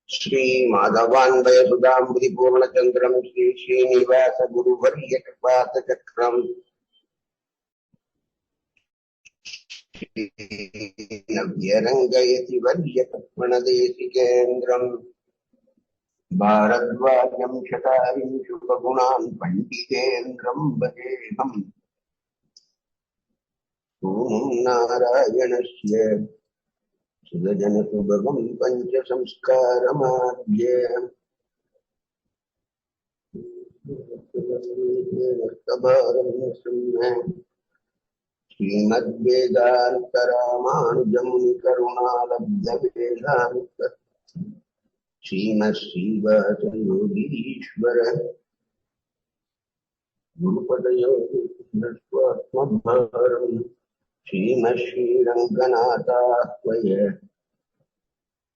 श्रीमाधवान्वयसुधाम्बुधि पूर्णचन्द्रम् श्री श्रीनिवास गुरुवर्य कृपातचक्रम् नव्यरङ्गयति वर्य कल्पणदेशिकेन्द्रम् भारद्वाजम् शतारिम् शुभगुणान् पण्डितेन्द्रम् भजेऽहम् सूनुम् नारायणस्य सुगजनसुभगम् पञ्चसंस्कारमाद्ये श्रीमद्वेदान्तरामानुजमुनिकरुणालब्धवेदान्त श्रीमश्रीवासयोगीश्वर गुरुपदयो स्वात्मभारम् श्रीमश्रीरङ्गनाथाह्वय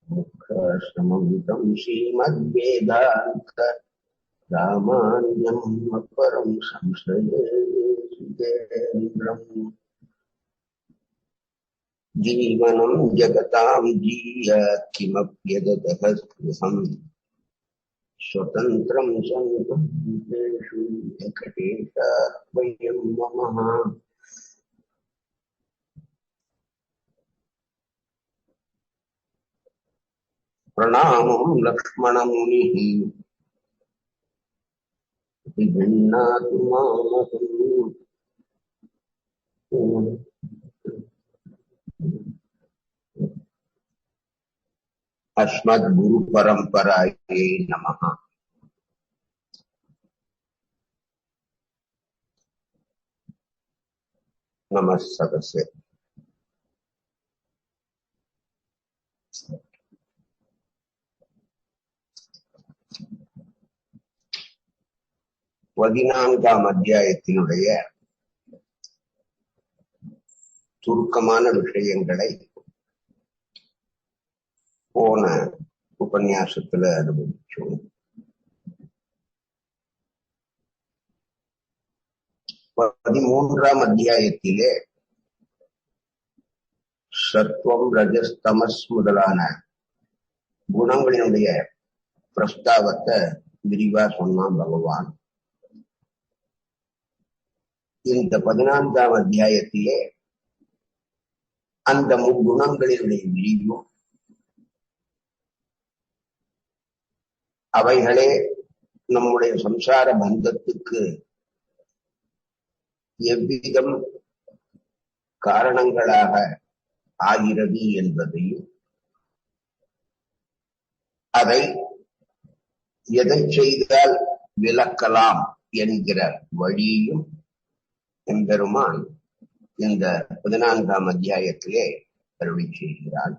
मुखाश्रममिदम् श्रीमद्वेदान्त रामानुजम् अपरम् संश्रये सुरेन्द्रम् जीवनम् जगताम् जीयात् किमप्यदतः स्पृहम् स्वतन्त्रम् सन्तेषु वेङ्कटेशाद्वयम् मम प्रणामम् लक्ष्मणमुनिः विभिन्नातु मामहम् अस्मद्गुरुपरम्परायै नमः। नमः सदस्य பதினான்காம் அத்தியாயத்தினுடைய சுருக்கமான விஷயங்களை போன உபன்யாசத்துல அனுபவிச்சோம். 13ஆம் அத்தியாயத்திலே சத்வம் ரஜஸ்தமஸ் முதலான குணங்களினுடைய பிரஸ்தாவத்தை விரிவா சொன்னான் பகவான். இந்த 14ஆம் அத்தியாயத்திலே அந்த முக்குணங்களினுடைய விரிவும் அவைகளே நம்முடைய சம்சார பந்தத்துக்கு எவ்விதம் காரணங்களாக ஆகிறது என்பதையும் அதை எதை செய்தால் விலக்கலாம் என்கிற வழியையும் எம்பெருமான் இந்த 14ஆம் அத்தியாயத்திலே அருளி செய்கிறான்.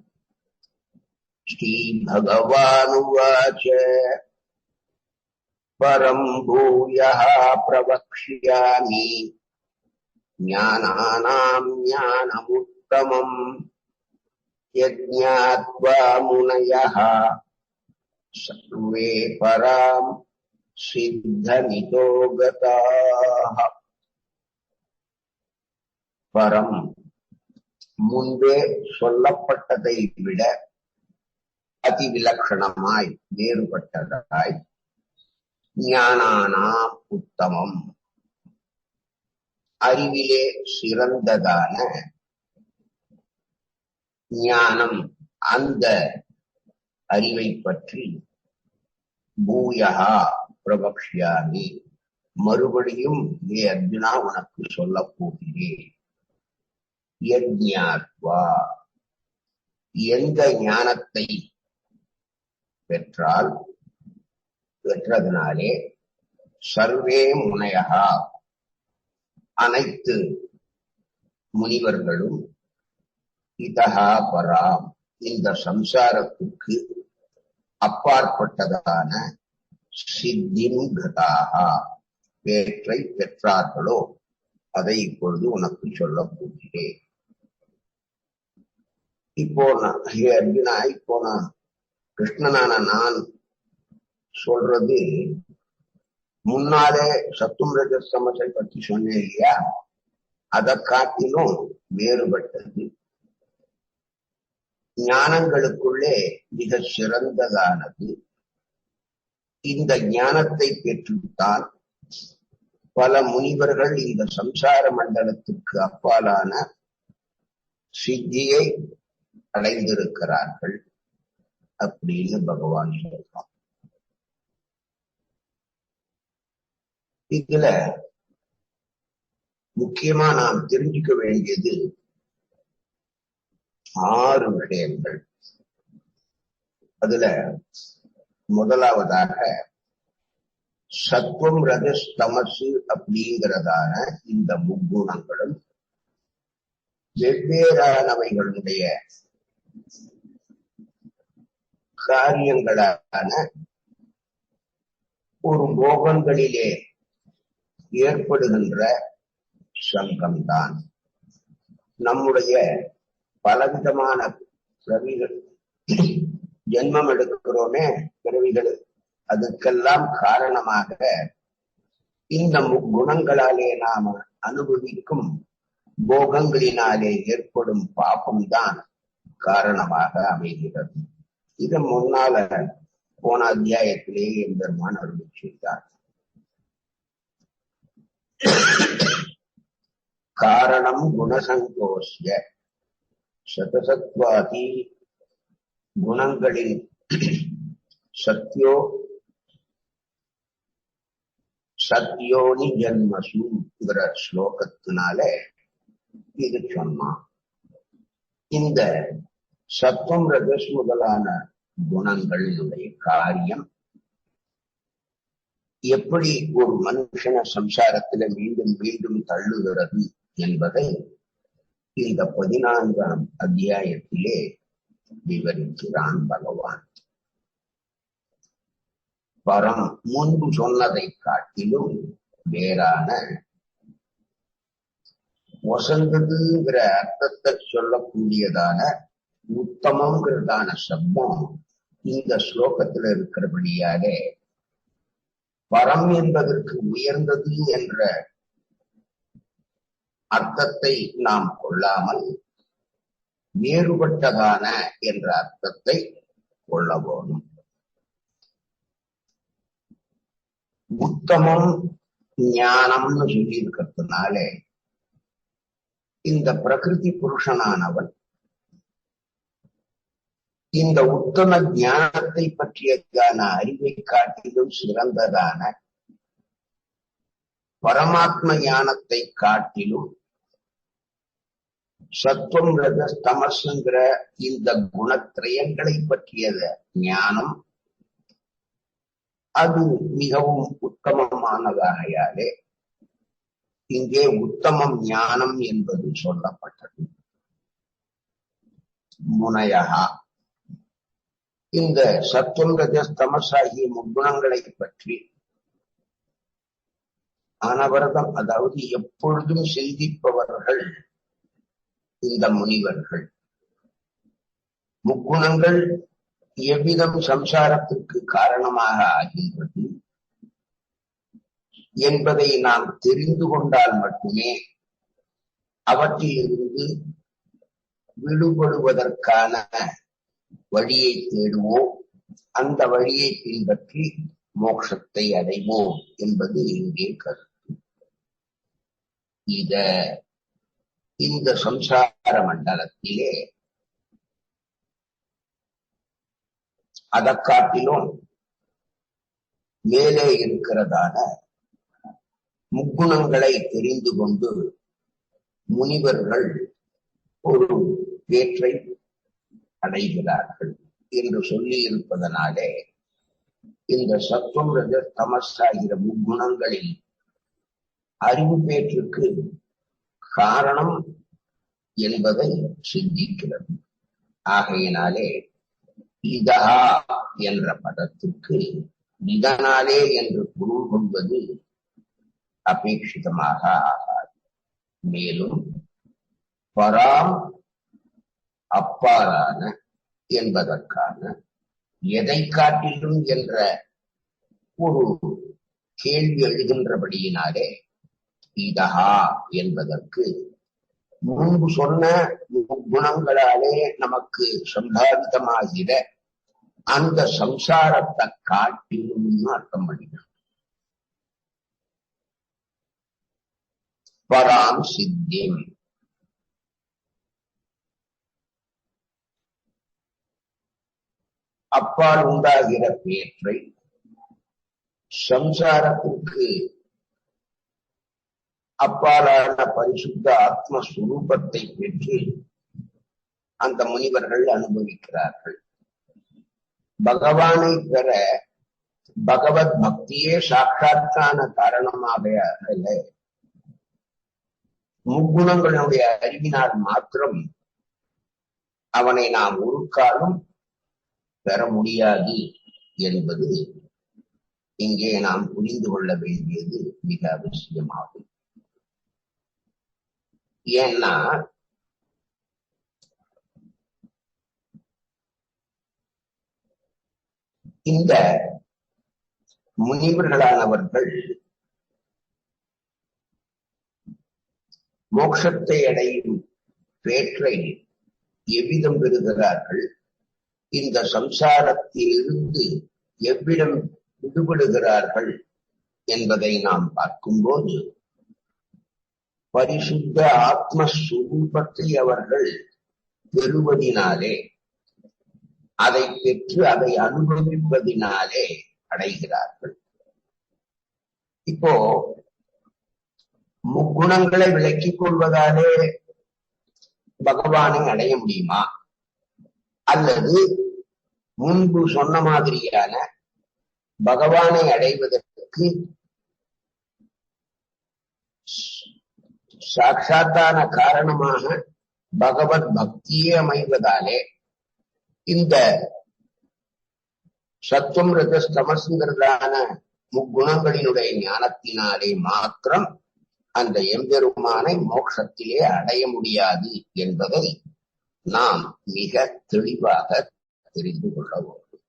ஸ்ரீ பகவானுவாச்ச பரம் பூயः பிரவக்ஷ்யாமி ஞானானாம் ஞானமுத்தமம் யஜ்ஞாத்வா முனயः சர்வே பராம் சித்தமிதோ கதாः. பரம் முன்பே சொல்லப்பட்டதை விட அதிவிலட்சணமாய் வேறுபட்டதாய், ஞானானாம் உத்தமம் அறிவிலே சிறந்ததான ஞானம், அந்த அறிவை பற்றி பூயஹா பிரவக்ஷ்யாமி மறுபடியும் ஏ அர்ஜுனா உனக்கு சொல்லப் போகிறேன். யஜ்ஞாத்வா எந்த ஞானத்தை பெற்றதனாலே சர்வே முனையகா அனைத்து முனிவர்களும் இதஹா பராம் இந்த சம்சாரத்துக்கு அப்பாற்பட்டதான சித்திம் கதாகா பேற்றை பெற்றார்களோ அதை இப்பொழுது உனக்கு சொல்லப் போகிறேன். இப்போ அர்ஜுனா, இப்போ கிருஷ்ணனான நான் சொல்றது முன்னாலே சத்தும் ரஜஸ் தமஸை பற்றி சொன்னேன் இல்லையா, அதை காட்டிலும் வேறுபட்டது. ஞானங்களுக்குள்ளே மிக சிறந்ததானது. இந்த ஞானத்தை பெற்றுத்தான் பல முனிவர்கள் இந்த சம்சார மண்டலத்துக்கு அப்பாலான சித்தியை அடைந்திருக்கிறார்கள் அப்படின்னு பகவான் சொல்றான். இதுல முக்கியமா நாம் தெரிஞ்சுக்க வேண்டியது 6 விஷயங்கள். அதுல முதலாவதாக சத்துவம், ரஜஸ், தமசு அப்படிங்கிறதான இந்த முக்குணங்களும் வெவ்வேறானவைகளுடைய காரியங்களான ஒரு போகங்களிலே ஏற்படுகின்ற சங்கம்தான். நம்முடைய பலவிதமான பிறவிகள், ஜென்மம் எடுக்கிறோமே பிறவிகள், அதுக்கெல்லாம் காரணமாக இந்த முக்குணங்களாலே நாம் அனுபவிக்கும் போகங்களினாலே ஏற்படும் பாபம்தான் காரணமாக அமைகிறது. இதை முன்னால போன அத்தியாயத்திலேயே எம்பெருமான் அருளி செய்தார். காரணம் குணசங்கோஷ்ய சதசத்வாதி, குணங்களின் சத்யோனி ஜன்மசுங்கிற ஸ்லோகத்தினால இது சொன்னான். இந்த சத்துவம், ரஜஸ் முதலான குணங்களுடைய காரியம் எப்படி ஒரு மனுஷன சம்சாரத்தில மீண்டும் மீண்டும் தள்ளுகிறது என்பதை இந்த 14ஆம் அத்தியாயத்திலே விவரிக்கிறான் பகவான். பரம் முன்பு சொன்னதை காட்டிலும் வேறான வசந்ததுங்கிற அர்த்தத்தை சொல்லக்கூடியதான உத்தமங்கிறதான சப்தம் இந்த ஸ்லோகத்தில் இருக்கிறபடியாலே பரம் என்பதற்கு உயர்ந்தது என்ற அர்த்தத்தை நாம் கொள்ளாமல் வேறுபட்டதான என்ற அர்த்தத்தை கொள்ள வேண்டும். உத்தமம் ஞானம்னு சொல்லி இருக்கிறதுனாலே இந்த பிரகிருதி புருஷனானவன் இந்த உத்தம ஞானத்தை பற்றியதான அறிவை காட்டிலும் சிறந்ததான பரமாத்ம ஞானத்தை காட்டிலும் சத்துவம், ரஜஸ், தமசுங்கிற இந்த குணத்திரயங்களை பற்றியத ஞானம் அது மிகவும் உத்தமமானதாகையாலே இங்கே உத்தமம் ஞானம் என்பது சொல்லப்பட்டது. முனையகா இந்த சத்துவம், ரஜஸ், தமஸ் ஆகிய முக்குணங்களை பற்றி அனவரதம், அதாவது எப்பொழுதும் சிந்திப்பவர்கள் இந்த முனிவர்கள். முக்குணங்கள் எவ்விதம் சம்சாரத்திற்கு காரணமாக ஆகின்றது என்பதை நாம் தெரிந்து கொண்டால் மட்டுமே அவற்றிலிருந்து விடுபடுவதற்கான வழியை தேடுவோம், அந்த வழியை பின்பற்றி மோட்சத்தை அடைவோம் என்பது இங்கே கருத்து. இந்த சம்சார மண்டலத்திலே அதை காட்டிலும் மேலே இருக்கிறதான முக்குணங்களை தெரிந்து கொண்டு முனிவர்கள் ஒரு பேற்றை அடைகிறார்கள் என்று சொல்லி இருப்பதனாலே இந்த சத்துவம், ரஜஸ், தமஸ் ஆகிற முக்குணங்களில் அறிவு பேற்றுக்கு காரணம் என்பதை சிந்திக்கிறது. ஆகையினாலே இதா என்ற பதத்திற்கு இதனாலே என்று பொருள் கொள்வது அபேட்சிதமாக ஆகாது. மேலும் பராம் அப்பாலான என்பதற்கான எதை காட்டிலும் என்ற ஒரு கேள்வி எழுகின்றபடியினாலே இதா என்பதற்கு முன்பு சொன்ன குணங்களாலே நமக்கு சம்பாவிதமாகிற அந்த சம்சாரத்தை காட்டிலும் அர்த்தம் பண்ணினான். பராம் சித்திம், அப்பால் உண்டாகிற பேற்றை சம்சாரத்திற்கு அப்பாலான பரிசுத்த ஆத்மஸ்வரூபத்தை பெற்று அந்த முனிவர்கள் அனுபவிக்கிறார்கள். பகவானை பெற பகவத் பக்தியே சாட்சாத்தான காரணமாக அல்ல, முக்குணங்களுடைய அறிவினால் மாத்திரம் அவனை நாம் ஒரு காலம் பெற முடியாது என்பது இங்கே நாம் புரிந்து கொள்ள வேண்டியது மிக அவசியமாகும். ஏன்னா இந்த முனிவர்களானவர்கள் மோட்சத்தை அடையும் பேற்றை எவ்விதம் பெறுகிறார்கள், இந்த சம்சாரத்திலிருந்து எவ்விடம் விடுபடுகிறார்கள் என்பதை நாம் பார்க்கும்போது பரிசுத்த ஆத்மஸ்வரூபத்தை அவர்கள் பெறுவதினாலே, அதை பெற்று அதை அனுபவிப்பதினாலே அடைகிறார்கள். இப்போ முக்குணங்களை விலக்கிக் கொள்வதாலே பகவானை அடைய முடியுமா, அல்லது முன்பு சொன்ன மாதிரியான பகவானை அடைவதற்கு சாட்சாத்தான காரணமாக பகவத் பக்தியே அமைவதாலே இந்த சத்துவம் ரஜஸ்தமஸ்ங்கிறதான முக்குணங்களினுடைய ஞானத்தினாலே மாத்திரம் அந்த எம்பெருமானை மோட்சத்திலே அடைய முடியாது என்பதை நாம் மிக தெளிவாக தெரிந்து கொள்ள வேண்டும்.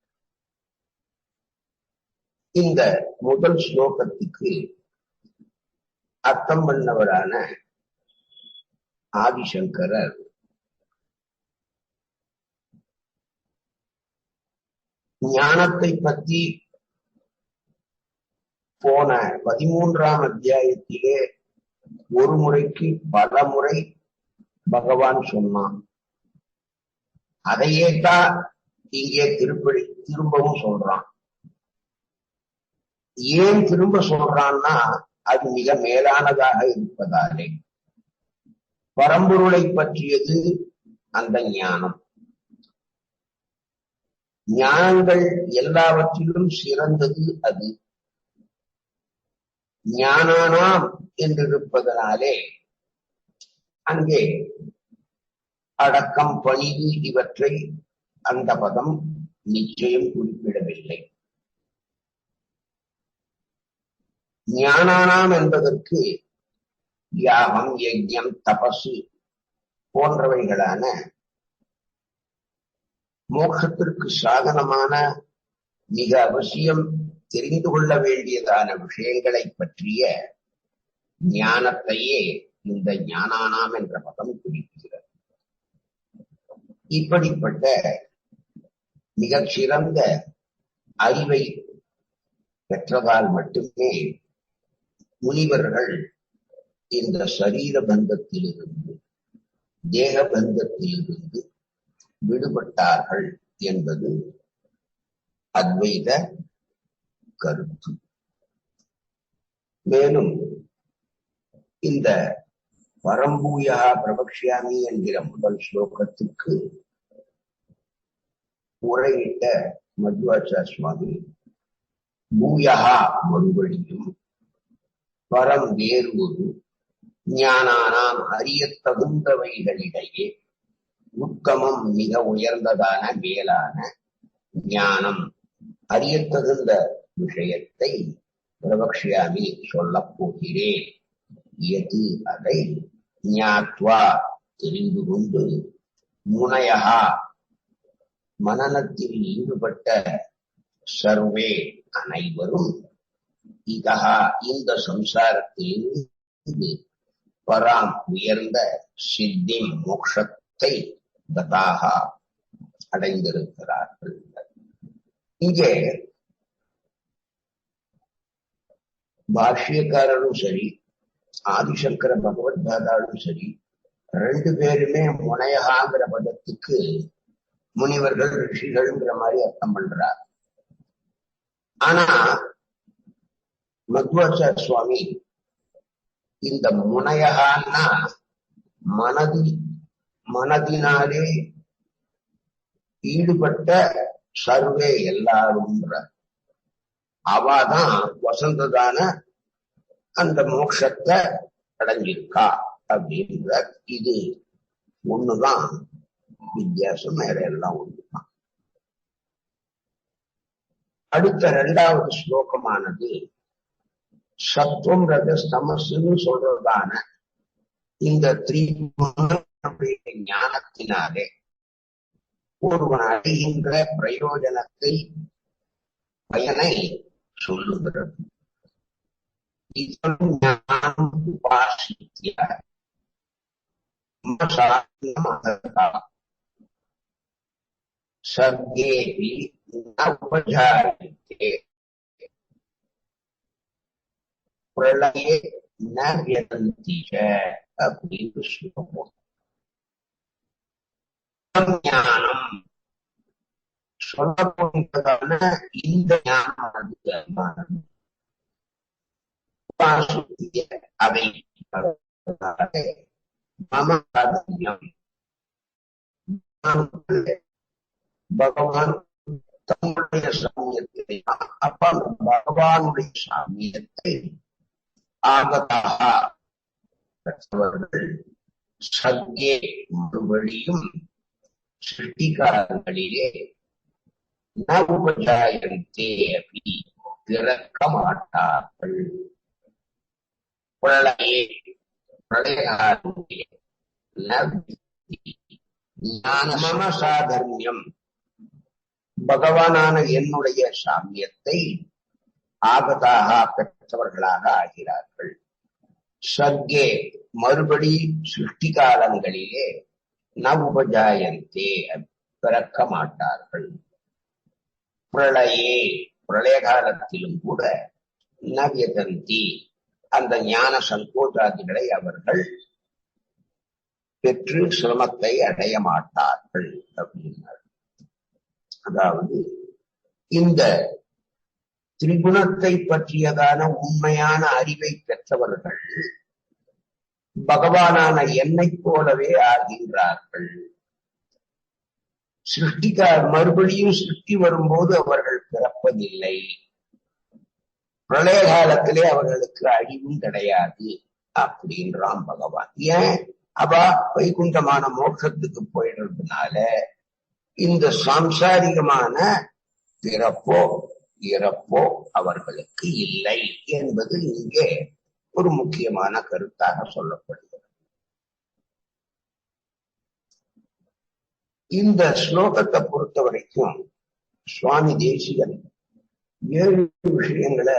இந்த முதல் ஸ்லோகத்துக்கு அர்த்தம் பண்ணவரான ஆதிசங்கரர் ஞானத்தை பற்றி போன 13ஆம் அத்தியாயத்திலே ஒரு முறைக்கு பல முறை பகவான் சொன்னான். அதையே தான் இங்கே திரும்பவும் சொல்றான். ஏன் திரும்ப சொல்றான்னா, அது மிக மேலானதாக இருப்பதாலே. பரம்பொருளை பற்றியது அந்த ஞானம். ஞானங்கள் எல்லாவற்றிலும் சிறந்தது அது. ஞானானாம் என்றிருப்பதனாலே அங்கே அடக்கம், பணிவு இவற்றை அந்த பதம் நிச்சயம் குறிப்பிடவில்லை. ஞானானாம் என்பதற்கு யாகம், யஜ்ஞம், தபசு போன்றவைகளான மோட்சத்திற்கு சாதனமான மிக அவசியம் தெரிந்து கொள்ள வேண்டியதான விஷயங்களை பற்றிய ஞானத்தையே இந்த ஞானானாம் என்ற பதம் குறிப்பிடுகிறது. இப்படிப்பட்ட மிகச் சிறந்த அறிவை பெற்றதால் மட்டுமே முனிவர்கள் இந்த சரீர பந்தத்திலிருந்து, தேக பந்தத்திலிருந்து விடுபட்டார்கள் என்பது அத்வைத கருத்து. மேலும் இந்த பரம்பூயா பிரபக்ஷ்யாமி என்கிற முதல் ஸ்லோகத்துக்கு உரையிட்ட மத்வாச்சார்ய சுவாமி, பூயா மறுபடியும், பரம் வேறு ஒரு, ஞானானாம் அறியத் தகுந்தவைகளிடையே உத்தமம் மிக உயர்ந்ததான மேலான ஞானம், அறியத் தகுந்த விஷயத்தை பிரபக்ஷ்யாமி சொல்லப் போகிறேன். எது அதை ஞாத்வா தெரிந்து கொண்டு, முனையா மனனத்தில் ஈடுபட்ட சர்வே அனைவரும் இதா இந்த சம்சாரத்திலிருந்து பராம் உயர்ந்த சித்தி மோட்சத்தை கதாக அடைந்திருக்கிறார்கள். இங்கே பாஷ்யக்காரரும் சரி, ஆதிசங்கர பகவத்பாதாலும் சரி, ரெண்டு பேருமே முனையகாங்கிற பதத்துக்கு முனிவர்கள் ரிஷிகள்ங்கிற மாதிரி அர்த்தம் பண்றார். ஆனா மத்வாச்சார சுவாமி இந்த முனையகான்னா மனதினாலே ஈடுபட்ட சர்வே எல்லாரும் அவாதான் வசந்ததான அந்த மோட்சத்தை அடைஞ்சிருக்கா அப்படின்ற இது ஒண்ணுதான் வித்தியாசம், வேற எல்லாம் ஒண்ணுதான். அடுத்த இரண்டாவது ஸ்லோகமானது சத்துவம் ரஜஸ் தமசுன்னு சொல்றதான இந்த திரிகுணங்களுடைய ஞானத்தினாலே ஒருவன் அடைகின்ற பிரயோஜனத்தை பயனை சொல்லுகிறது. சர்கேபி உபஜாயந்தே பிரளயே ந யதந்தி அப்படின்னு சொல்லுவோம். ஞானம் சொல்லப்படுவதான இந்த ஞானம் அதை பகவான் தன்னுடைய சாமியத்தை அப்ப பகவானுடைய சாமியத்தை ஆகதாக பெற்றவர்கள் சத்யே மறுபடியும் சிருஷ்டிகாரங்களிலே நவபஜாயந்தே அப்படி திறக்க மாட்டார்கள். பிரளயாருடைய ஞானமன சாதர்மியம் பகவானான என்னுடைய சாமியத்தை ஆகதாக பெற்றவர்களாக ஆகிறார்கள். சர்க்கே மறுபடி சிருஷ்டி காலங்களிலே நவுபஜாயந்தே பிறக்க மாட்டார்கள். பிரளயே பிரளய காலத்திலும் கூட நவ்யதந்தி அந்த ஞான சங்கோஜாதிகளை அவர்கள் பெற்று சிரமத்தை அடைய மாட்டார்கள் அப்படின்னார். அதாவது இந்த திரிகுணத்தை பற்றியதான உண்மையான அறிவை பெற்றவர்கள் பகவானான என்னைப் போலவே ஆகின்றார்கள். மறுபடியும் சிருஷ்டி வரும்போது அவர்கள் பிறப்பதில்லை. பிரளய காலத்திலே அவர்களுக்கு அழிவும் கிடையாது அப்படின்றான் பகவான். ஏன்? அவா வைகுண்டமான மோட்சத்துக்கு போயிடுறதுனால இந்த சாம்சாரிகமான பிறப்போ இறப்போ அவர்களுக்கு இல்லை என்பது இங்கே ஒரு முக்கியமான கருத்தாக சொல்லப்படுகிறது. இந்த ஸ்லோகத்தை பொறுத்த வரைக்கும் சுவாமி தேசிகன் 7 விஷயங்களை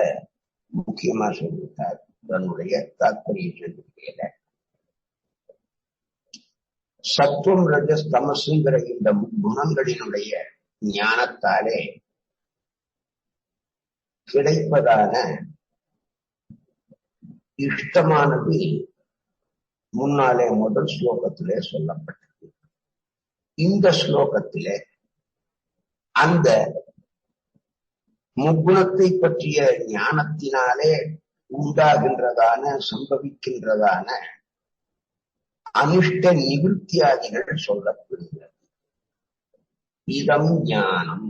முக்கியமா சொல்லிட்டார் தன்னுடைய தாத்பரிய சொல்லிக்கையில. சத்துவம் ரஜஸ் தமசுங்கிற இந்த குணங்களினுடைய ஞானத்தாலே கிடைப்பதான இஷ்டமானது முன்னாலே முதல் ஸ்லோகத்திலே சொல்லப்பட்டது. இந்த ஸ்லோகத்திலே அந்த முக்குணத்தை பற்றிய ஞானத்தினாலே உண்டாகின்றதான சம்பவிக்கின்றதான அனிஷ்ட நிவிருத்தியாதிகள் சொல்லப்படுகிறது. இதம் ஞானம்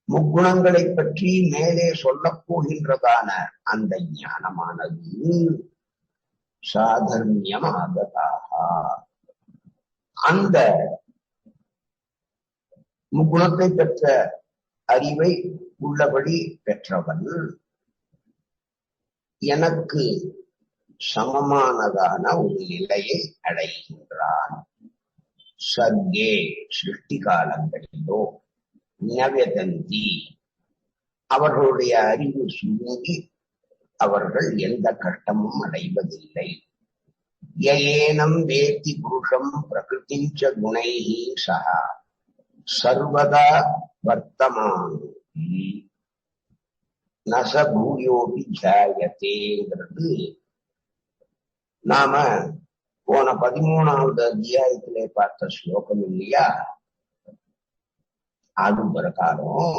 முக்குணங்களை பற்றி மேலே சொல்லப் போகின்றதான அந்த ஞானமானது சாதர்மியமாகதாக அந்த முக்குணத்தை பெற்ற அறிவை உள்ளபடி பெற்றவன் எனக்கு சமமானதான ஒரு நிலையை அடைகின்றான். சர்க்கே சிருஷ்டி காலங்களிலோ நவ்யதந்தி அவர்களுடைய அறிவு சுருங்கி அவர்கள் எந்த கட்டமும் அடைவதில்லை. யயேனம் வேத்தி புருஷம் பிரகிருதிஞ்ச குணைஹி சஹா சர்வதா வர்த்தமானோபி நச பூயோபி ஜாயதேங்கிறது நாம போன 13வது அத்தியாயத்திலே பார்த்த ஸ்லோகம் இல்லையா? அது பிரகாரம்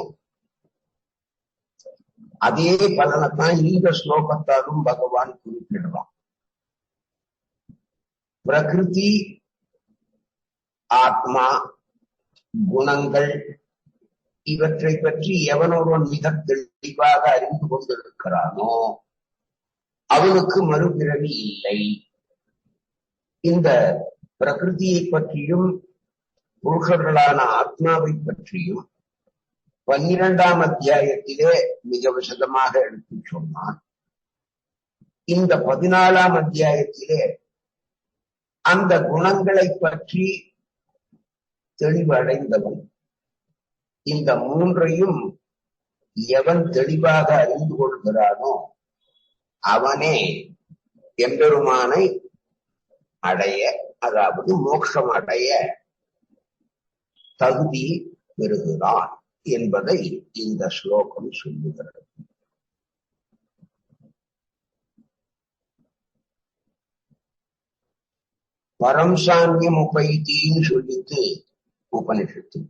அதே பலனைத்தான் இந்த ஸ்லோகத்தாலும் பகவான் குறிப்பிடுவான். பிரகிருதி, ஆத்மா, குணங்கள் இவற்றை பற்றி எவனொருவன் மிக தெளிவாக அறிந்து கொண்டிருக்கிறானோ அவனுக்கு மறுபிறவி இல்லை. இந்த பிரகிருதியை பற்றியும் புருஷர்களான ஆத்மாவை பற்றியும் 12ஆம் அத்தியாயத்திலே மிக விசதமாக எடுத்து சொன்னான். இந்த 14ஆம் அத்தியாயத்திலே அந்த குணங்களை பற்றி தெளிவடைந்தவன். இந்த மூன்றையும் எவன் தெளிவாக அறிந்து கொள்கிறானோ அவனே எம்பெருமானை அடைய, அதாவது மோட்சம் அடைய தகுதி பெறுகிறான் என்பதை இந்த ஸ்லோகம் சொல்லுகிறது. பரம்சான்யம் உபைத்தின்னு சொல்லிட்டு உபனிஷத்து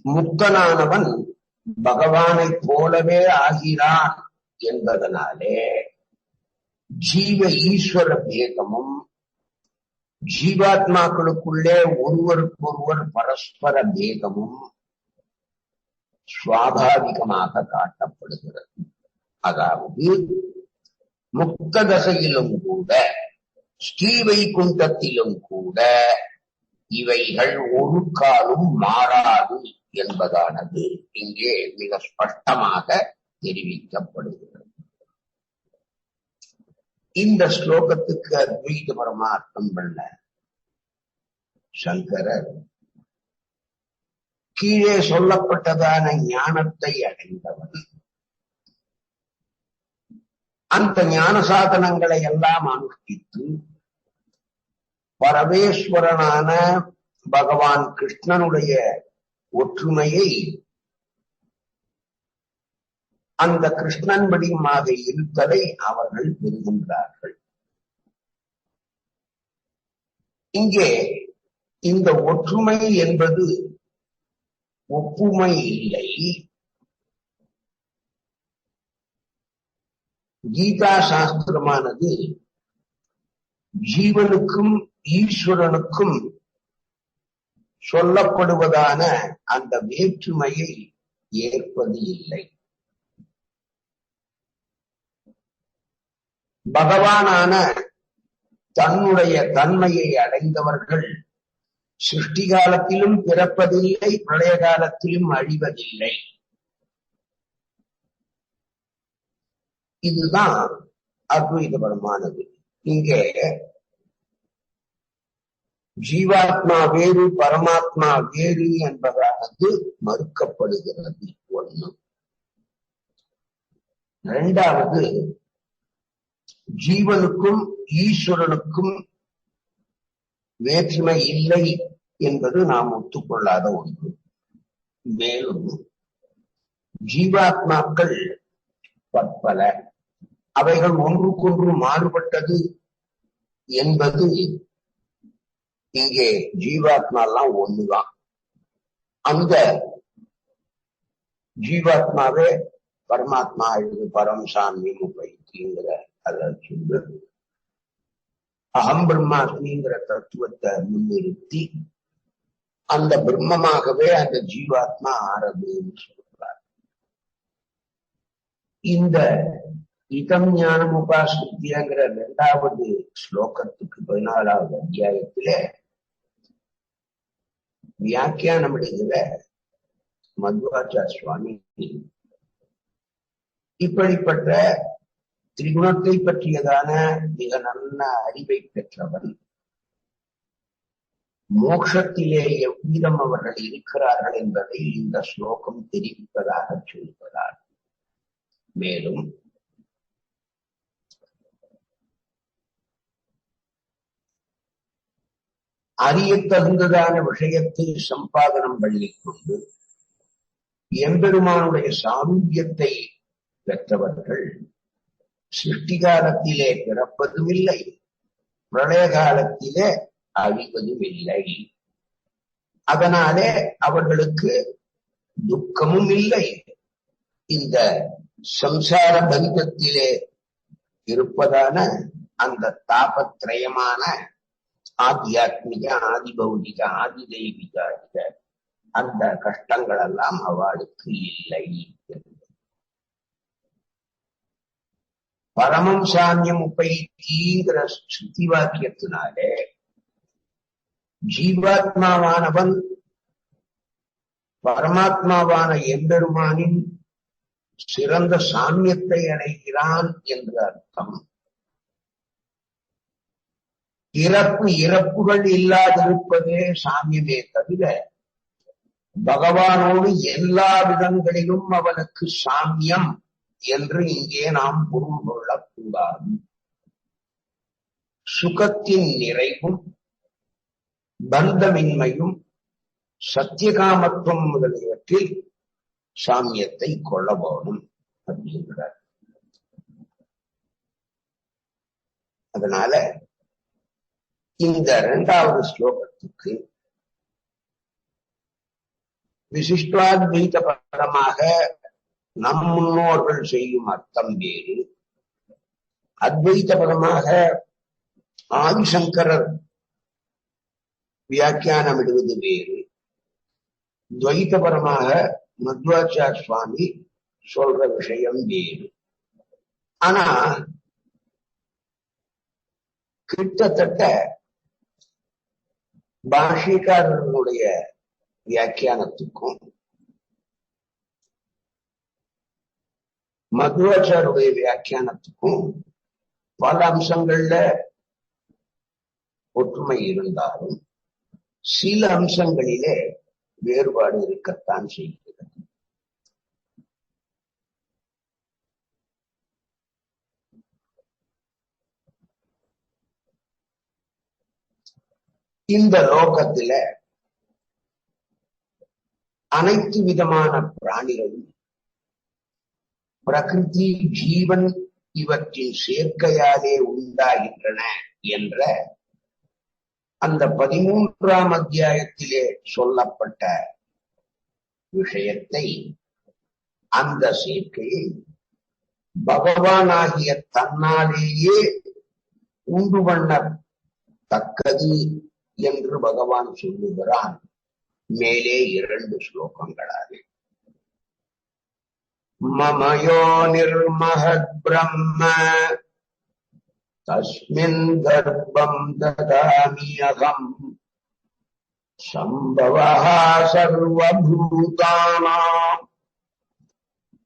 முக்தனானவன் பகவானை போலவே ஆகிறான் என்பதனாலே ஜீவ ஈஸ்வர பேதமும் ஜீவாத்மாக்களுக்குள்ளே ஒருவருக்கொருவர் பரஸ்பர பேதமும் சுவாபாவிகமாக காட்டப்படுகிறது. அதாவது முக்த தசையிலும் கூட ஸ்ரீவைகுண்டத்திலும் கூட இவைகள் ஒரு காலும் மாறாது என்பதானது இங்கே மிக ஸ்பஷ்டமாக தெரிவிக்கப்படுகிறது. இந்த ஸ்லோகத்துக்கு அத்வைத பரமார்த்தம் பண்ண சங்கரர் கீழே சொல்லப்பட்டதான ஞானத்தை அடைந்தவன் அந்த ஞான சாதனங்களை எல்லாம் அனுஷ்டித்து பரமேஸ்வரனான பகவான் கிருஷ்ணனுடைய ஒற்றுமையை அந்த கிருஷ்ணன் வடிவமாக இருத்தலை அவர்கள் பெறுகின்றார்கள். இங்கே இந்த ஒற்றுமை என்பது ஒப்புமை இல்லை. கீதா சாஸ்திரமானது ஜீவனுக்கும் ஈஸ்வரனுக்கும் சொல்லப்படுவதான அந்த வேற்றுமையை ஏற்பது இல்லை. பகவானான தன்னுடைய தன்மையை அடைந்தவர்கள் சிருஷ்டி காலத்திலும் பிறப்பதில்லை, பிரளய காலத்திலும் அழிவதில்லை. இதுதான் அத்வைதபரமானது. இங்கே ஜீவாத்மா வேறு பரமாத்மா வேறு என்பதானது மறுக்கப்படுகிறது. ஒண்ணு. இரண்டாவது, ஜீவனுக்கும் ஈஸ்வரனுக்கும் வேற்றுமை இல்லை என்பது நாம் ஒத்துக்கொள்ளாத ஒன்று. மேலும் ஜீவாத்மாக்கள் பற்பல, அவைகள் ஒன்றுக்கொன்று மாறுபட்டது என்பது இங்கே ஜீவாத்மாலாம் ஒண்ணுதான். அந்த ஜீவாத்மாவே பரமாத்மா இது பரம் சாமியம் உபைத்திங்கிற அதை சொல்றது. அகம் பிரம்மாஸ்மிங்கிற தத்துவத்தை முன்னிறுத்தி அந்த பிரம்மமாகவே அந்த ஜீவாத்மா ஆறதுன்னு சொல்றார். இந்த இதம் ஞானம் உபாசித்தியங்கிற 2வது ஸ்லோகத்துக்கு 14வது அத்தியாயத்திலே வியாக்கியானம் எழுதுகிற மத்வாச்சார்ய சுவாமி இப்படிப்பட்ட திரிகுணத்தை பற்றியதான மிக நல்ல அறிவை பெற்றவன் மோட்சத்திலே எவ்விதம் அவர்கள் இருக்கிறார்கள் என்பதை இந்த ஸ்லோகம் தெரிவிப்பதாக சொல்கிறார். மேலும் அறிய தகுந்ததான விஷயத்தை சம்பாதனம் பண்ணிக்கொண்டு எம்பெருமானுடைய சாரூபியத்தை பெற்றவர்கள் சிருஷ்டி காலத்திலே பிறப்பதும் இல்லை, பிரளய காலத்திலே அழிவதும் இல்லை. அதனாலே அவர்களுக்கு துக்கமும் இல்லை. இந்த சம்சார பந்தத்திலே இருப்பதான அந்த தாபத்ரயமான ஆத்தியாத்மிக, ஆதி பௌதிக, ஆதி தெய்வீக அந்த கஷ்டங்கள் எல்லாம் அவளுக்கு இல்லை. பரமம் சாமியம் உபைத்தீங்கிற சுத்தி வாக்கியத்தினாலே ஜீவாத்மாவானவன் பரமாத்மாவான எம்பெருமானின் சிறந்த சாமியத்தை அடைகிறான் என்ற அர்த்தம். இறப்பு இறப்புகள் இல்லாதிருப்பதே சாமியமே தவிர பகவானோடு எல்லா விதங்களிலும் அவனுக்கு சாமியம் என்று இங்கே நாம் பொருள் கொள்ளக்கூடாது. சுகத்தின் நிறைவும் பந்தமின்மையும் சத்தியகாமத்துவம் முதலியவற்றில் சாமியத்தை கொள்ள போனும் அப்படிங்கிறார். அதனால இந்த இரண்டாவது ஸ்லோகத்துக்கு விசிஷ்டாத்வைத பரமாக நம் முன்னோர்கள் செய்யும் அர்த்தம் வேறு, அத்வைத பரமாக ஆதிசங்கரர் வியாக்கியானம் இடுவது வேறு, துவைத்தபரமாக மத்வாச்சார் சுவாமி சொல்ற விஷயம் வேறு. ஆனா கிட்டத்தட்ட பாஷிகாரர்களுடைய வியாக்கியானத்துக்கும் மத்வாச்சாருடைய வியாக்கியானத்துக்கும் பல அம்சங்கள்ல ஒற்றுமை இருந்தாலும் சில அம்சங்களிலே வேறுபாடு இருக்கத்தான் செய்கிறது. இந்த லோகத்தில அனைத்து விதமான பிராணிகளும் பிரகிருதி ஜீவன் இவற்றின் சேர்க்கையாலே உண்டாகின்றன என்ற அந்த 13ஆம் அத்தியாயத்திலே சொல்லப்பட்ட விஷயத்தை, அந்த சேர்க்கையை பகவானாகிய தன்னாலேயே உண்டு பண்ணத்தக்கது என்று பகவான் சொல்லுகிறான் மேலே 2 ஸ்லோகங்களாலே. மமயோ நிர்மஹத் பிரம்ம தஸ்மின் கர்ப்பம் ததாமி அகம் சம்பவஹ சர்வபூதானாம்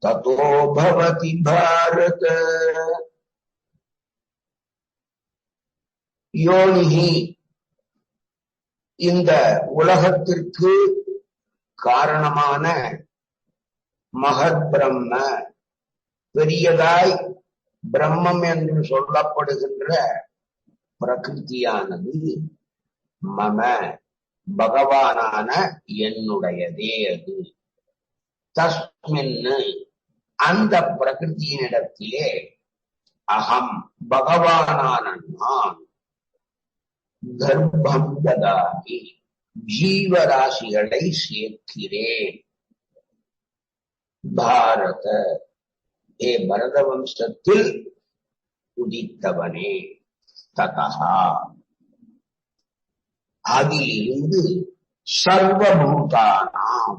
ததோ பவதி பாரத. யோனிஹி இந்த உலகத்திற்கு காரணமான மகத் பிரம்ம பெரியதாய் பிரம்மம் என்று சொல்லப்படுகின்ற பிரகிருதியானது மம பகவானான என்னுடையதே. அது தஸ்மின் அந்த பிரகிருதியினிடத்திலே அகம் பகவானான நான் கர்ப்பம் ததாமி ஜீவராசிகளை சேர்க்கிறேன். பாரத ஏ பரத வம்சத்தில் உதித்தவனே, ததா அதிலிருந்து சர்வபூதானாம்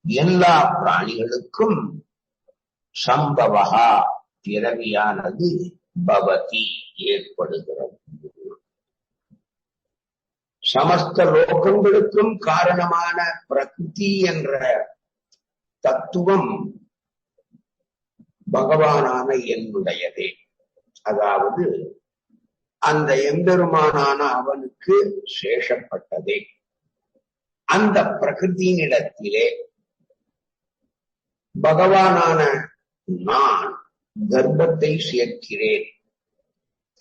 எல்லா பிராணிகளுக்கும் சம்பவஹா பிறவியானது பவதி ஏற்படுகிறது. சமஸ்த லோகங்களுக்கும் காரணமான பிரகிருதி என்ற தத்துவம் பகவானான என்னுடையதே. அதாவது அந்த எம்பெருமானான அவனுக்கு சேஷப்பட்டதே. அந்த பிரகிருதியினிடத்திலே பகவானான நான் கர்ப்பத்தை சேர்க்கிறேன்.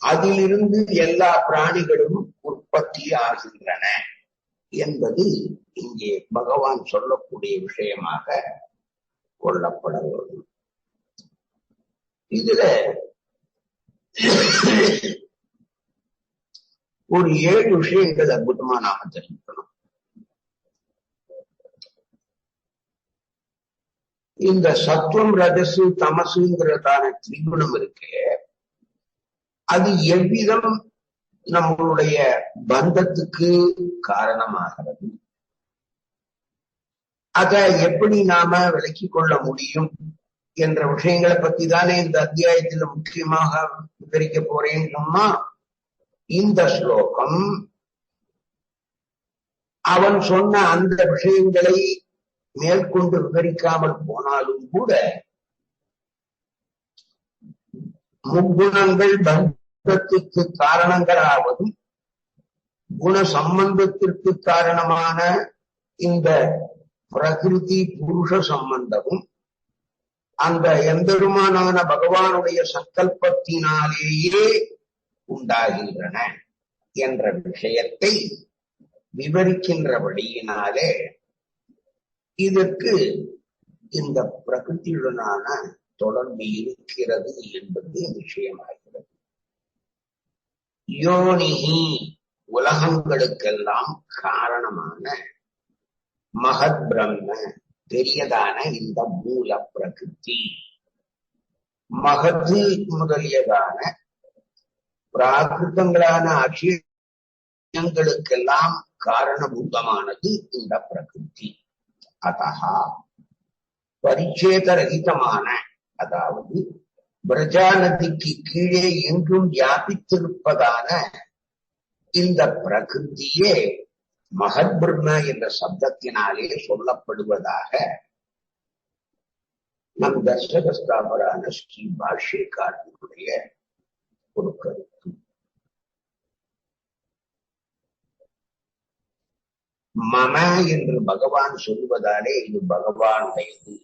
அதிலிருந்து எல்லா பிராணிகளும் உற்பத்தி உற்பத்தி ஆகின்றன என்பது இங்கே பகவான் சொல்லக்கூடிய விஷயமாக கொள்ளப்பட வேண்டும். இதுல ஒரு 7 விஷயங்கள் அற்புதமா நாம தெரிஞ்சுக்கணும். இந்த சத்துவம், ரஜசு, தமசுங்கிறதான திரிகுணம் இருக்கு. அது எவ்விதம் நம்மளுடைய பந்தத்துக்கு காரணமாகிறது, அதை எப்படி நாம விலக்கிக் கொள்ள முடியும் என்ற விஷயங்களை பத்தி தானே இந்த அத்தியாயத்துல முக்கியமாக விவரிக்க போறேன்னு சொன்னா, இந்த ஸ்லோகம் அவன் சொன்ன அந்த விஷயங்களை மேற்கொண்டு விவரிக்காமல் போனாலும் கூட முக்குணங்கள் பந்தத்திற்கு காரணங்களாவதும் குண சம்பந்தத்திற்கு காரணமான இந்த பிரகிருதி புருஷ சம்பந்தமும் அந்த எம்பெருமானான பகவானுடைய சங்கல்பத்தினாலேயே உண்டாகின்றன என்ற விஷயத்தை விவரிக்கின்றபடியினாலே இதற்கு இந்த பிரகிருதியுடனான தொடர்பு இருக்கிறது என்பது விஷயமாகிறது. யோனிஹி உலகங்களுக்கெல்லாம் காரணமான மகத் பிரம்ம பெரியதான இந்த மூல பிரகிருதி, மகத்து முதலியதான பிராகிருதங்களான அக்ஷயங்களுக்கெல்லாம் காரணபூதமானது இந்த பிரகிருதி. அதஹா பரிச்சேதரகிதமான, அதாவது பிரஜா நதிக்கு கீழே எங்கும் வியாபித்திருப்பதான இந்த பிரகிருதியே மகத் பிரம்ம என்ற சப்தத்தினாலே சொல்லப்படுவதாக நம் தர்சகஸ்தாபரான ஸ்ரீ பாஷ்யக்காரனுடைய ஒரு கருத்து. மம என்று பகவான் சொல்லுவதாலே இது பகவானுடையது,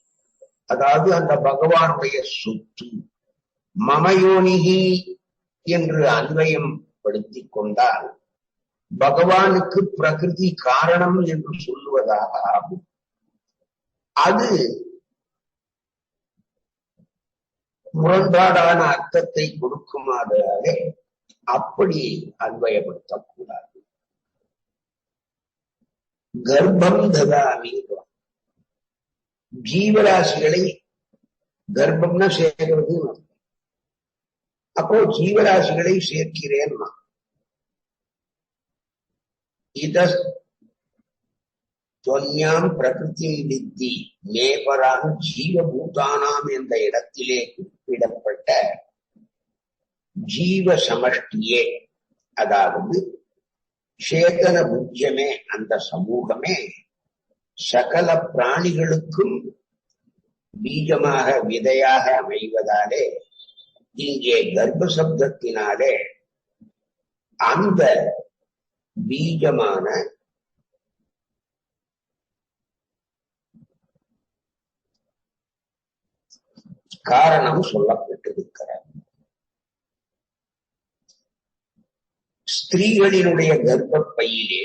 அதாவது அந்த பகவானுடைய சொத்து. மமயோனிகி என்று அன்வயம் படுத்திக் கொண்டால் பகவானுக்கு பிரகிருதி காரணம் என்று சொல்லுவதாக ஆகும். அது முரண்பாடான அர்த்தத்தை கொடுக்குமாதாலே அப்படி அன்வயப்படுத்தக்கூடாது. கர்ப்பம் ததாமி, ஜீவராசிகளை கர்ப்பம்னா சேர்க்கிறது. அப்போ ஜீவராசிகளை சேர்க்கிறேன். இதொன்யாம் பிரகிருதி வித்தி மேபராம் ஜீவபூதானாம் என்ற இடத்திலே குறிப்பிடப்பட்ட ஜீவ சமஷ்டியே, அதாவது சேதன பூஜ்யமே, அந்த சமூகமே சகல பிராணிகளுக்கும் பீஜமாக விதையாக அமைவதாலே இங்கே கர்ப்ப சப்தத்தினாலே அந்த பீஜமான காரணம் சொல்லப்பட்டிருக்கிறார். ஸ்திரீகளினுடைய கர்ப்பப்பையிலே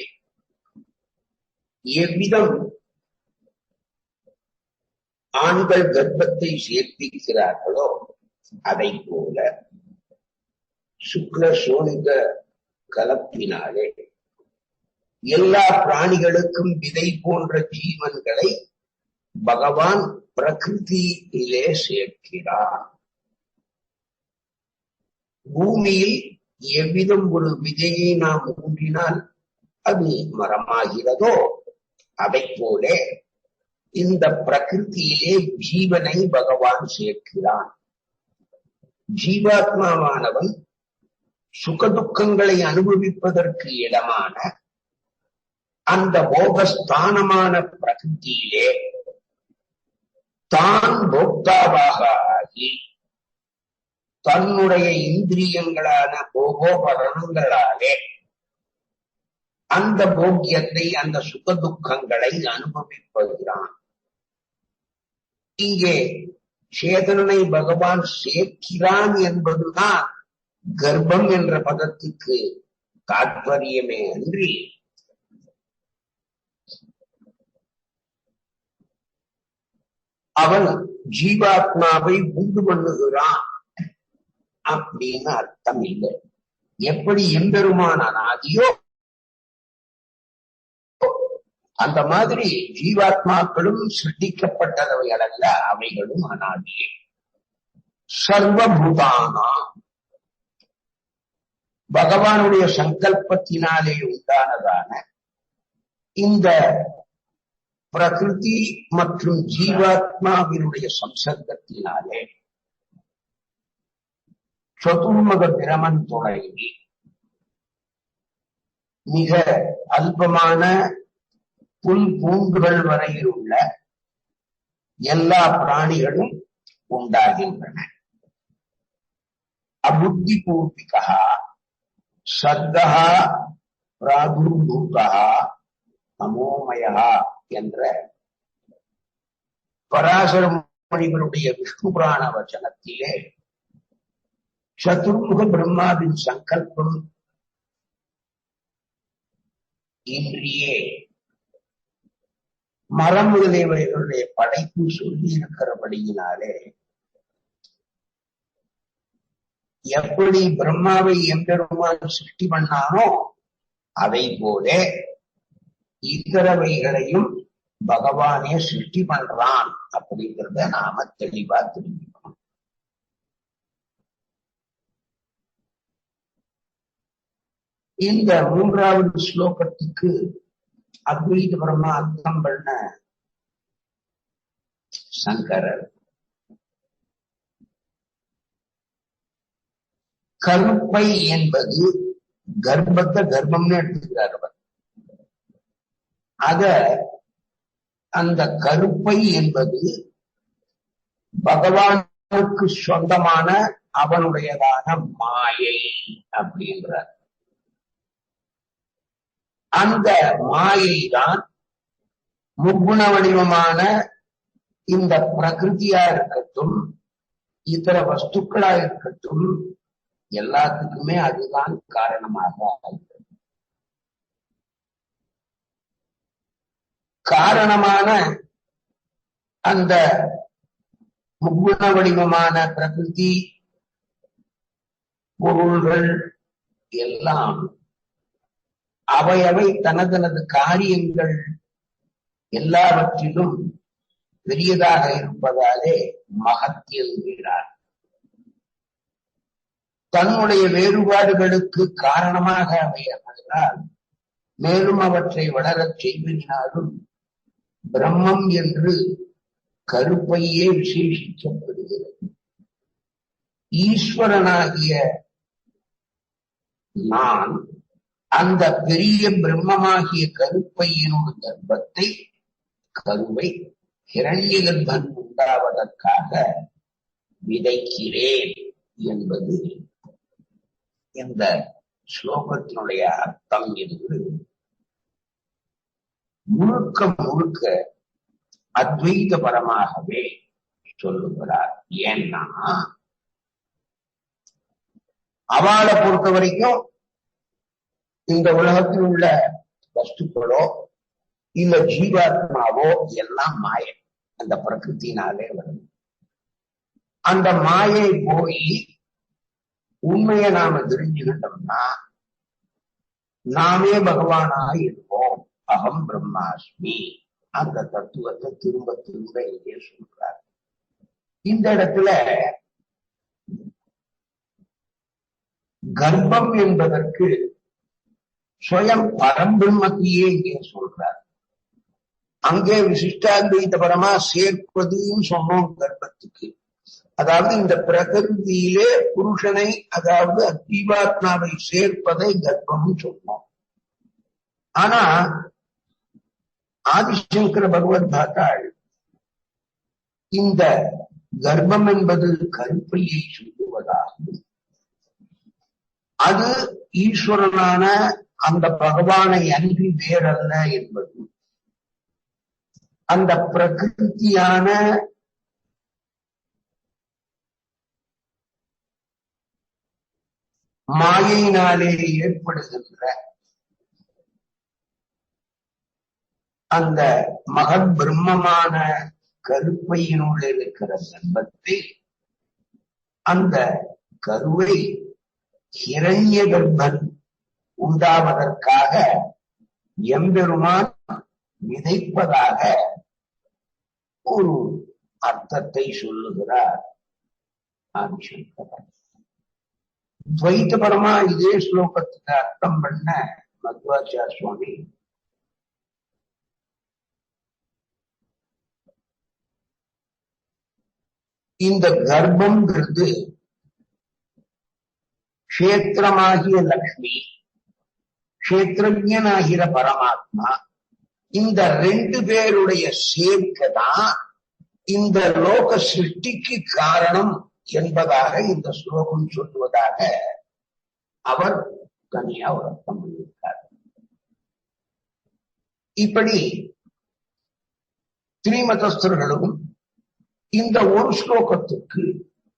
எவ்விதம் ஆண்கள் கர்ப்பத்தை சேர்ப்பிக்கிறார்களோ அதை போல சுக்ல சோனிக கலப்பினாலே எல்லா பிராணிகளுக்கும் விதை போன்ற ஜீவன்களை பகவான் பிரகிருதியிலே சேர்க்கிறார். பூமியில் எவ்விதம் ஒரு விதையை நாம் ஊன்றினால் அது மரமாகிறதோ அதை போல இந்த பிரகிருதியிலே ஜீவனை பகவான் சேர்க்கிறான். ஜீவாத்மாவானவன் சுகதுக்கங்களை அனுபவிப்பதற்கு இடமான அந்த போகஸ்தானமான பிரகிருதியிலே தான் போக்தாவாக ஆகி தன்னுடைய இந்திரியங்களான போகோபரணங்களாலே அந்த போக்கியத்தை, அந்த சுகதுக்கங்களை அனுபவிப்படுகிறான். இங்கே சேதனனை பகவான் சேர்க்கிறான் என்பதுதான் கர்ப்பம் என்ற பதத்துக்கு தாத்பரியமே அன்றி அவன் ஜீவாத்மாவை உண்டு பண்ணுகிறான் அப்படின்னு அர்த்தம் இல்லை. எப்படி எம்பெருமான் அனாதியோ அந்த மாதிரி ஜீவாத்மாக்களும் சிருஷ்டிக்கப்பட்டவை அல்ல, அவைகளும் அனாதியே. சர்வபூதானா பகவானுடைய சங்கல்பத்தினாலே உண்டானதான இந்த பிரகிருதி மற்றும் ஜீவாத்மாவினுடைய சம்சர்க்கத்தினாலே சதுர்முக பிரமன் தொடங்கி மிக அல்பமான புல் பூண்டுகள் வரையில் உள்ள எல்லா பிராணிகளும் உண்டாகின்றன. அபுத்தி பூர்த்திகா சர்க்கா பிராதுர்பூதா நமோமயா என்ற பராசர முனிவருடைய விஷ்ணு புராண வச்சனத்திலே சதுர்முக பிரம்மாவின் சங்கல்பம் இன்றியே மரம் முதலியவர்களுடைய படைப்பு சொல்லி இருக்கிறபடியினாலே எப்படி பிரம்மாவை எம்பெருமான் சிருஷ்டி பண்ணானோ அதை போல இதரவைகளையும் பகவானே சிருஷ்டி பண்றான் அப்படிங்கிறத நாம தெளிவா தெரிஞ்சுக்கணும். இந்த மூன்றாவது ஸ்லோகத்துக்கு அத்வைத பிரம்மா அர்த்தம் பண்ண சங்கரர் கருப்பை என்பது கர்ப்பத்தை கர்ப்பம்னு எடுத்துக்கிறார் அவர். அந்த கருப்பை என்பது பகவானுக்கு சொந்தமான அவனுடையதான மாயை அப்படின்றார். அந்த மாயை தான் முக்குண வடிவமான இந்த பிரகிருதியா இருக்கட்டும், இதர வஸ்துக்களா இருக்கட்டும், எல்லாத்துக்குமே அதுதான் காரணமாக ஆகிறது. காரணமான அந்த முக்குண வடிவமான பிரகிருதி பொருள்கள் எல்லாம் அவையவை தனது காரியங்கள் எல்லாவற்றிலும் பெரியதாக இருப்பதாலே மகத் என்கிறார். தன்னுடைய வேறுபாடுகளுக்கு காரணமாக அமையனால் மேலும் அவற்றை வளரச் செய்வதினாலும் பிரம்மம் என்று கருப்பையே விசேஷிக்கப்படுகிறது. ஈஸ்வரனாகிய நான் அந்த பெரிய பிரம்மமாகிய கருப்பையினுடைய கர்ப்பத்தை கருவை ஹிரண்ய கர்ப்பன் உண்டாவதற்காக விதைக்கிறேன் என்பது இந்த ஸ்லோகத்தினுடைய அர்த்தம் என்று முழுக்க முழுக்க அத்வைத பரமாகவே சொல்லுகிறார். ஏன்னா அவளை பொறுத்த வரைக்கும் இந்த உலகத்தில் உள்ள வஸ்துக்களோ இல்ல ஜீவாத்மாவோ எல்லாம் மாயை, அந்த பிரகிருத்தினாலே வரும். அந்த மாயை போய் உண்மையை நாம தெரிஞ்சுக்கிட்டோம்னா நாமே பகவானாக இருப்போம். அகம் பிரம்மாஸ்மி அந்த தத்துவத்தை திரும்ப திரும்ப இங்கே சொல்றார். இந்த இடத்துல கர்ப்பம் என்பதற்கு ஸ்வயம் பரம்பிரம்மத்தையே இங்கே சொல்றார். அங்கே விசிஷ்டாத்வைத பரமா சேர்ப்பதுன்னு சொன்னோம் கர்ப்பத்துக்கு. அதாவது இந்த பிரகிருதியிலே புருஷனை, அதாவது ஜீவாத்மாவை சேர்ப்பதை கர்ப்பம்னு சொன்னோம். ஆனா ஆதிசங்கர பகவத் பாத்தாள் இந்த கர்ப்பம் என்பது கருப்பையை சொல்லுவதாகும். அது ஈஸ்வரனான அந்த பகவானை அன்றி வேறல்ல என்பது, அந்த பிரகிருதியான மாயினாலே ஏற்படுகின்ற அந்த மகத் பிரம்மமான கருப்பையினுள் இருக்கிற கர்ப்பத்தை, அந்த கருவை ஹிரண்ய கர்ப்பன் உண்டாவதற்காக எம்பெருமான் விதைப்பதாக ஒரு அர்த்தத்தை சொல்லுகிறார் ஆதிசங்கரர். துவைத்தபரமா இதே ஸ்லோகத்துக்கு அர்த்தம் பண்ண மத்வாச்சாரிய சுவாமி இந்த கர்ப்பம்ங்கிறது க்ஷேத்திரமாகிய லக்ஷ்மி, க்ஷேத்திரஜனாகிற பரமாத்மா, இந்த ரெண்டு பேருடைய சேர்க்கைதான் இந்த லோக சிருஷ்டிக்கு காரணம் என்பதாக இந்த ஸ்லோகம் சொல்லுவதாக அவர் தனியா ஒரு அர்த்தம் பண்ணியிருக்கார். இப்படி ஸ்ரீமதஸ்தர்களும் இந்த ஒரு ஸ்லோகத்துக்கு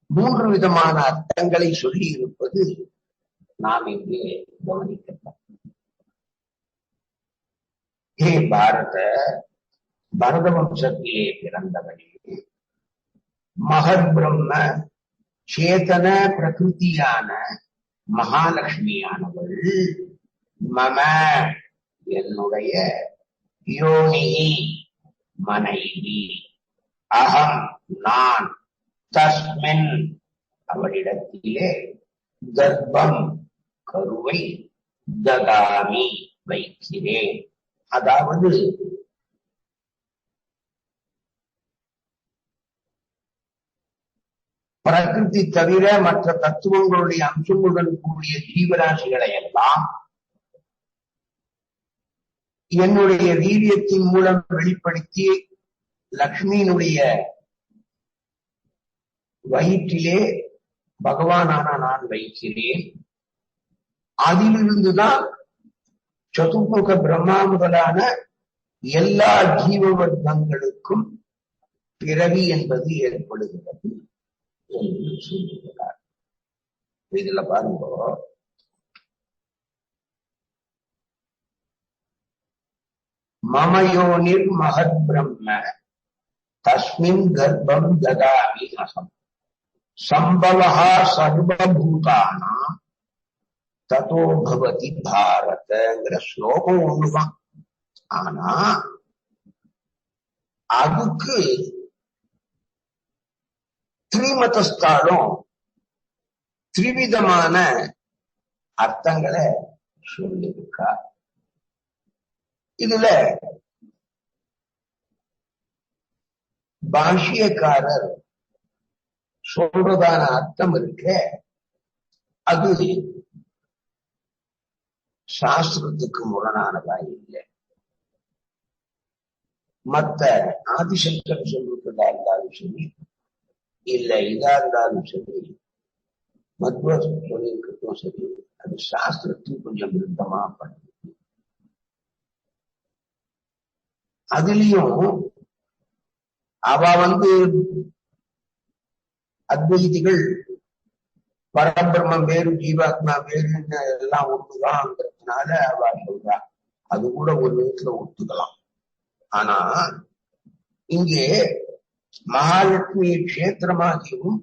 3 விதமான அர்த்தங்களை சொல்லி இருப்பது நாம் இங்கே கவனிக்கலாம். ஹே பரத வம்சத்திலே பிறந்தவனே, மகத் பிரம்ம சேதன பிரகிருதியான மகாலட்சுமியானவள் மம என்னுடைய யோனி மனைவி, அகம் நான், தஸ்மின் அவளிடத்திலே கர்ப்பம் கருவை ததாமி வைக்கிறேன். அதாவது பிரகிருதி தவிர மற்ற தத்துவங்களுடைய அம்சங்களுடன் கூடிய ஜீவராசிகளை எல்லாம் என்னுடைய வீரியத்தின் மூலம் வெளிப்படுத்தி லக்ஷ்மியினுடைய வயிற்றிலே பகவானான நான் வைக்கிறேன். அதிலிருந்துதான் சதுர்முக பிரம்மா முதலான எல்லா ஜீவவர்க்கங்களுக்கும் பிறவி என்பது ஏற்படுகிறது என்று சொல்லுகிறார். இதுல பாருங்க, மமயோனிர் மகத் பிரம்ம தஸ்மின் கர்ப்பம் ததாமி அகம் சம்பவஹா சர்வபூதானாம் ததோ பவதி பாரதங்கிற ஸ்லோகம் ஒண்ணுதான். ஆனா அதுக்கு திரிமதஸ்தாலும் திரிவிதமான அர்த்தங்களை சொல்லியிருக்கார். இதுல பாஷ்யக்காரர் சொல்றதான அர்த்தம் இருக்க, அது சாஸ்திரத்துக்கு முரணானதா இல்லை. மத்த ஆதிசங்கர் சொல்றதா இருந்தாலும் சரி, இல்ல இதா இருந்தாலும் சரி, மத்வ சொல்லியிருக்கட்டும் சரி, அது சாஸ்திரத்துக்கு கொஞ்சம் விருத்தமா பண்ணுது. அதுலயும் அவ அத்வைதிகள் பரபிரம்மம் வேறு ஜீவாத்மா வேறுன்னு எல்லாம் ஒண்ணுதான்ங்கிறதுனால அவ சொல்றா. அது கூட ஒரு விதத்துல ஒத்துக்கலாம். ஆனா இங்கே மகாலட்சுமி கஷேத்திரமாகவும்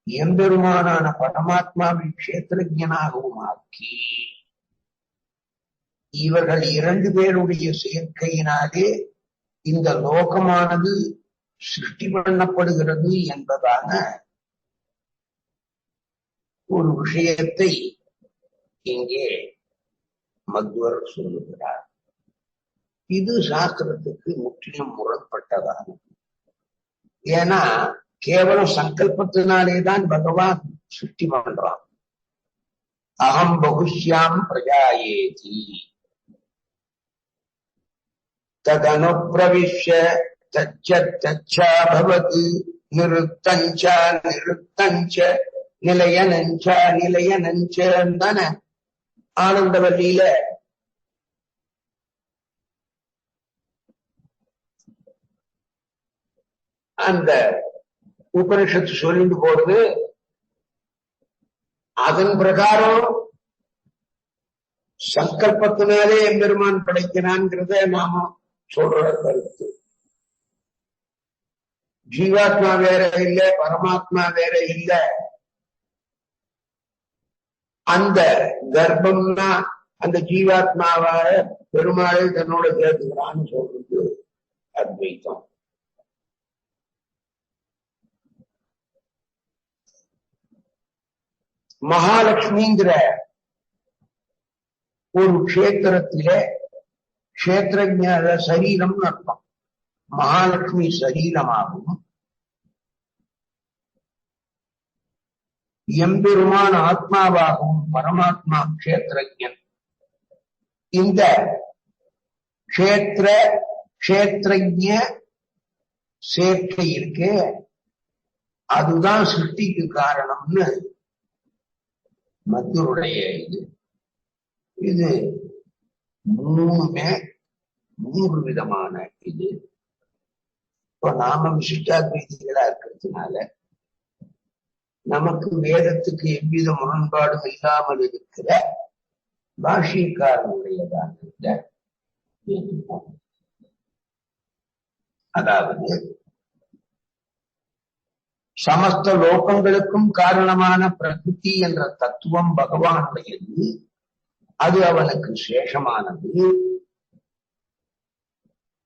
எம்பெருமானான பரமாத்மாவை கஷேத்திரஜனாகவும் ஆக்கி இவர்கள் 2 பேருடைய சேர்க்கையினாலே இந்த லோகமானது சிருஷ்டி பண்ணப்படுகிறது என்பதான ஒரு விஷயத்தை இங்கே மத்வர் சொல்லுகிறார். இது சாஸ்திரத்துக்கு முற்றிலும் முரண்பட்டதாகும். ஏன்னா கேவலம் சங்கல்பத்தினாலேதான் பகவான் சிருஷ்டி பண்றான். அகம் பகுஷ்யாம் பிரஜாயேதி ததனுப்ரவிஷ்ய தச்சா பவதி நிருத்தஞ்ச நிருத்தஞ்ச நிலையனஞ்ச நிலையனஞ்ச ஆனந்தவல்லியில அந்த உபனிஷத்து சொல்லிட்டு போறது. அதன் பிரகாரம் சங்கல்பத்தினாலே எம்பெருமான் படைக்கிறான்ங்கிறத நாம சொல்ற கருத்து. ஜீவாத்மா வேற இல்ல, பரமாத்மா வேற இல்ல. அந்த கர்ப்பம்னா அந்த ஜீவாத்மாவாக பெருமாளை தன்னோட சேர்த்துக்கிறான்னு சொல்றது அத்வைத்தம். மகாலட்சுமிங்கிற ஒரு க்ஷேத்திரத்திலே க்ஷேத்திரஜ சரீரம்னு அர்த்தம். மகாலட்சுமி சரீரமாகவும் எம்பெருமான ஆத்மாவாகவும் பரமாத்மா க்ஷேத்திரஜன். இந்த க்ஷேத்திரஜ சேர்க்கை இருக்கு, அதுதான் சிருஷ்டிக்கு காரணம்னு மத்தருடைய இது மூணுமே 3 விதமான இது. இப்ப நாம விசிஷ்டாத்வைதிகளா இருக்கிறதுனால நமக்கு வேதத்துக்கு எவ்வித முரண்பாடும் இல்லாமல் இருக்கிற பாஷ்யக்காரனுடையதான அதாவது சமஸ்த லோகங்களுக்கும் காரணமான பிரகிருதி என்ற தத்துவம் பகவானுடையது. அது அவனுக்கு சேஷமானது.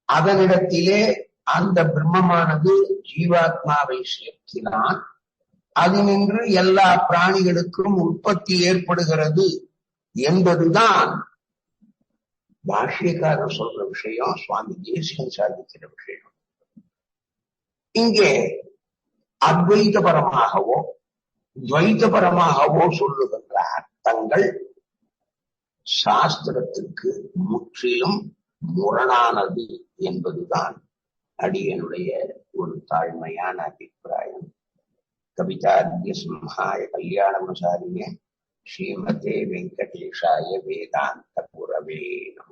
அதனிடத்திலே அந்த பிரம்மமானது ஜீவாத்மாவை சேர்க்கிறான். அதினின்று எல்லா பிராணிகளுக்கும் உற்பத்தி ஏற்படுகிறது என்பதுதான் பாஷ்யக்காரர் சொல்ற விஷயம், சுவாமி தேசிகன் சாதிக்கிற விஷயம். இங்கே அத்வைதபரமாகவோ துவைதபரமாகவோ சொல்லுகின்ற அர்த்தங்கள் சாஸ்திரத்திற்கு முற்றிலும் முரணானது என்பதுதான் அடியனுடைய ஒரு தாழ்மையான அபிப்பிராயம். கவிதார்க்கிய சிம்ஹாய கல்யாணமசாரியே ஸ்ரீமதே வெங்கடேஷாய வேதாந்த குரவே நமः.